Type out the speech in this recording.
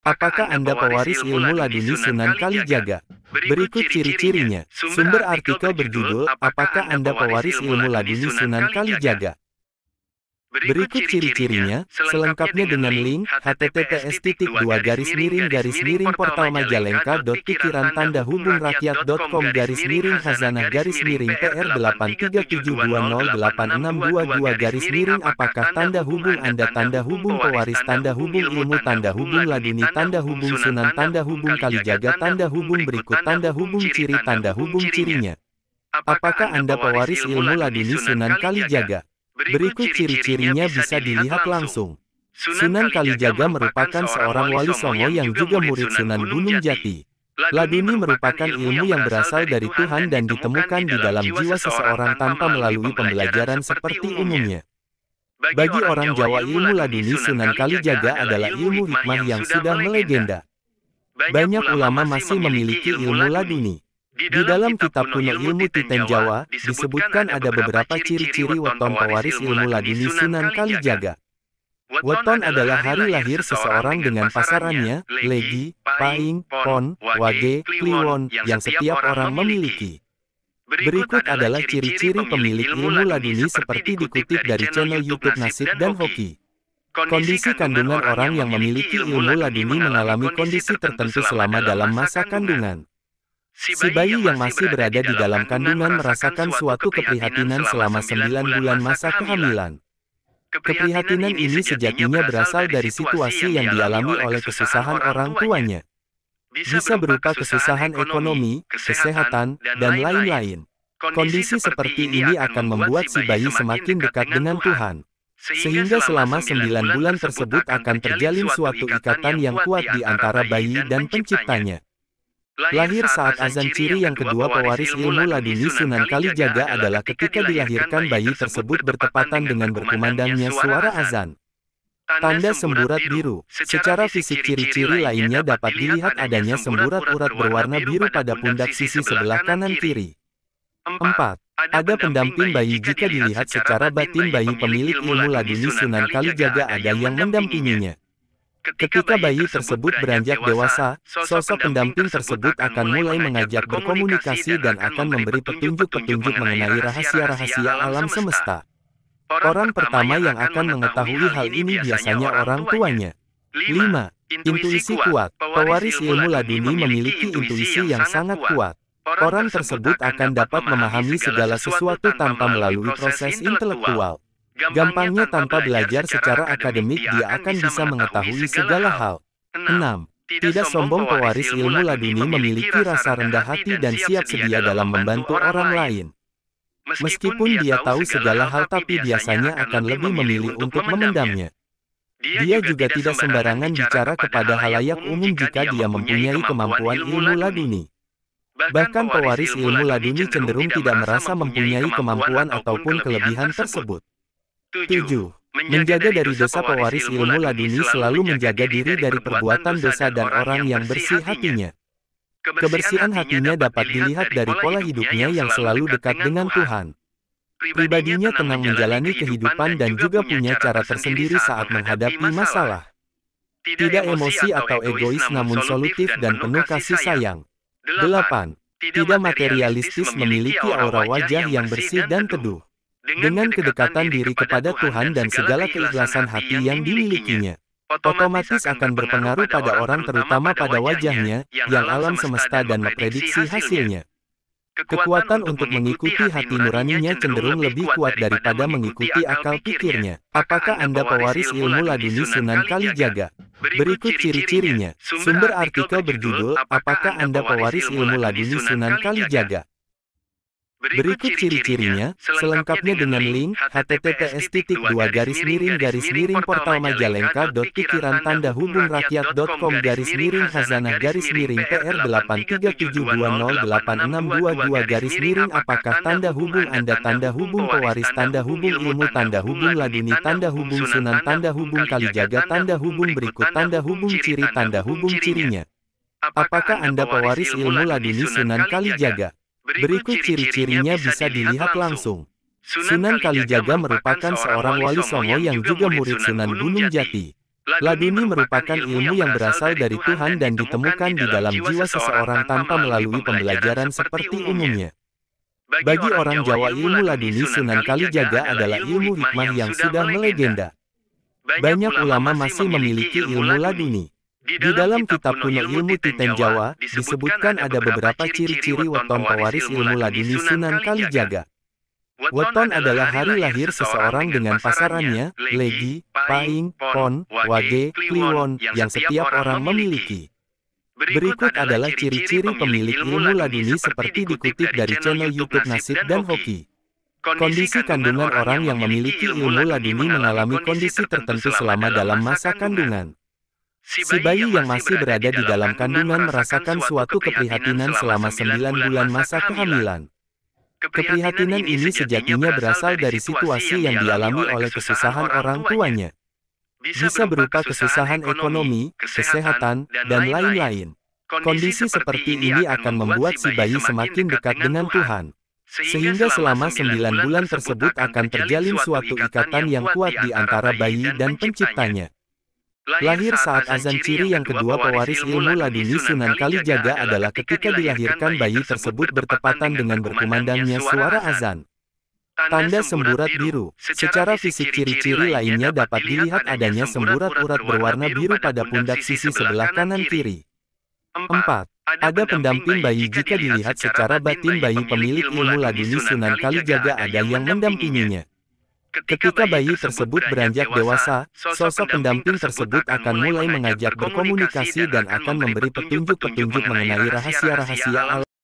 Apakah Anda pewaris ilmu laduni Sunan Kalijaga? Berikut ciri-cirinya. Sumber artikel berjudul, Apakah Anda pewaris ilmu laduni Sunan Kalijaga? Berikut ciri-cirinya, selengkapnya dengan link, https://www.pikiran-pr.pikiran-pr837208622-. Apakah tanda hubung Anda tanda hubung pewaris tanda hubung ilmu tanda hubung laduni tanda hubung Sunan tanda hubung Kalijaga tanda hubung berikut tanda hubung ciri tanda hubung cirinya. Apakah Anda pewaris ilmu laduni Sunan Kalijaga? Berikut ciri-cirinya bisa dilihat langsung. Sunan Kalijaga merupakan seorang wali songo yang juga murid Sunan Gunung Jati. Laduni merupakan ilmu yang berasal dari Tuhan dan ditemukan di dalam jiwa seseorang tanpa melalui pembelajaran seperti umumnya. Bagi orang Jawa ilmu laduni Sunan Kalijaga adalah ilmu hikmah yang sudah melegenda. Banyak ulama masih memiliki ilmu laduni. Di dalam kitab kuno ilmu Titen Jawa, disebutkan ada beberapa ciri-ciri weton pewaris ilmu laduni Sunan Kalijaga. Weton adalah hari lahir seseorang dengan pasarannya, legi, paing, pon, wage, kliwon, yang setiap orang memiliki. Berikut adalah ciri-ciri pemilik ilmu laduni seperti dikutip dari channel YouTube Nasib dan Hoki. Kondisi kandungan orang yang memiliki ilmu laduni mengalami kondisi tertentu selama dalam masa kandungan. Si bayi yang masih berada di dalam kandungan merasakan suatu keprihatinan selama 9 bulan masa kehamilan. Keprihatinan ini sejatinya berasal dari situasi yang dialami oleh kesusahan orang tuanya. Bisa berupa kesusahan ekonomi, kesehatan, dan lain-lain. Kondisi seperti ini akan membuat si bayi semakin dekat dengan Tuhan. Sehingga selama 9 bulan tersebut akan terjalin suatu ikatan yang kuat di antara bayi dan penciptanya. Lahir saat azan. Ciri yang kedua pewaris ilmu laduni Sunan Kalijaga adalah ketika dilahirkan bayi tersebut bertepatan dengan berkumandangnya suara azan. Tanda semburat biru. Secara fisik ciri-ciri lainnya dapat dilihat adanya semburat urat berwarna biru pada pundak sisi sebelah kanan kiri. 4. Ada pendamping bayi. Jika dilihat secara batin bayi pemilik ilmu laduni Sunan Kalijaga ada yang mendampinginya. Ketika bayi tersebut beranjak dewasa, sosok pendamping tersebut akan mulai mengajak berkomunikasi dan akan memberi petunjuk-petunjuk mengenai rahasia-rahasia alam semesta. Orang pertama yang akan mengetahui hal ini biasanya orang tuanya. 5. Intuisi kuat. Pewaris ilmu laduni memiliki intuisi yang sangat kuat. Orang tersebut akan dapat memahami segala sesuatu tanpa melalui proses intelektual. Gampangnya tanpa belajar secara akademik dia akan bisa mengetahui segala hal. 6. Tidak sombong. Pewaris ilmu laduni memiliki rasa rendah hati dan siap sedia dalam membantu orang lain. Meskipun dia tahu segala hal tapi biasanya akan lebih memilih untuk memendamnya. Dia juga tidak sembarangan bicara kepada halayak umum jika dia mempunyai kemampuan ilmu laduni. Bahkan pewaris ilmu laduni cenderung tidak merasa mempunyai kemampuan ataupun kelebihan tersebut. 7. Menjaga dari dosa. Pewaris ilmu laduni selalu menjaga diri dari perbuatan dosa dan orang yang bersih hatinya. Kebersihan hatinya dapat dilihat dari pola hidupnya yang selalu dekat dengan Tuhan. Pribadinya tenang menjalani kehidupan dan juga punya cara tersendiri saat menghadapi masalah. Tidak emosi atau egois namun solutif dan penuh kasih sayang. 8. Tidak materialistis. Memiliki aura wajah yang bersih dan teduh. Dengan kedekatan diri kepada Tuhan dan segala keikhlasan hati yang dimilikinya, otomatis akan berpengaruh pada orang terutama pada wajahnya, yang alam semesta dan memprediksi hasilnya. Kekuatan untuk mengikuti hati nuraninya cenderung lebih kuat daripada mengikuti akal pikirnya. Apakah Anda pewaris ilmu laduni Sunan Kalijaga? Berikut ciri-cirinya. Sumber artikel berjudul, Apakah Anda pewaris ilmu laduni Sunan Kalijaga? Berikut ciri-cirinya, selengkapnya dengan link, https://portalmajalengka.pikiran-pr837208622-. Apakah tanda hubung Anda tanda hubung pewaris tanda hubung ilmu tanda hubung laduni tanda hubung Sunan tanda hubung Kalijaga tanda hubung berikut tanda hubung ciri tanda hubung cirinya. Apakah Anda pewaris ilmu laduni Sunan Kalijaga? Berikut ciri-cirinya bisa dilihat langsung. Sunan Kalijaga merupakan seorang wali songo yang juga murid Sunan Gunung Jati. Laduni merupakan ilmu yang berasal dari Tuhan dan ditemukan di dalam jiwa seseorang tanpa melalui pembelajaran seperti umumnya. Bagi orang Jawa, ilmu laduni Sunan Kalijaga adalah ilmu hikmah yang sudah melegenda. Banyak ulama masih memiliki ilmu laduni. Di dalam kitab kuno Ilmu Titen Jawa, disebutkan ada beberapa ciri-ciri weton pewaris ilmu laduni Sunan Kalijaga. Weton adalah hari lahir seseorang dengan pasarannya, legi, paing, pon, wage, kliwon, yang setiap orang memiliki. Berikut adalah ciri-ciri pemilik ilmu laduni seperti dikutip dari channel YouTube Nasib dan Hoki. Kondisi kandungan orang yang memiliki ilmu laduni mengalami kondisi tertentu selama dalam masa kandungan. Si bayi yang masih berada di dalam kandungan merasakan suatu keprihatinan selama 9 bulan masa kehamilan. Keprihatinan ini sejatinya berasal dari situasi yang dialami oleh kesusahan orang tuanya. Bisa berupa kesusahan ekonomi, kesehatan, dan lain-lain. Kondisi seperti ini akan membuat si bayi semakin dekat dengan Tuhan. Sehingga selama 9 bulan tersebut akan terjalin suatu ikatan yang kuat di antara bayi dan penciptanya. Lahir saat azan. Ciri yang kedua pewaris ilmu laduni Sunan Kalijaga adalah ketika dilahirkan bayi tersebut bertepatan dengan berkumandangnya suara azan. Tanda semburat biru. Secara fisik ciri-ciri lainnya dapat dilihat adanya semburat urat berwarna biru pada pundak sisi sebelah kanan kiri. 4. Ada pendamping bayi. Jika dilihat secara batin, bayi pemilik ilmu laduni Sunan Kalijaga ada yang mendampinginya. Ketika bayi tersebut beranjak dewasa, sosok pendamping tersebut akan mulai mengajak berkomunikasi dan akan memberi petunjuk-petunjuk mengenai rahasia-rahasia alam.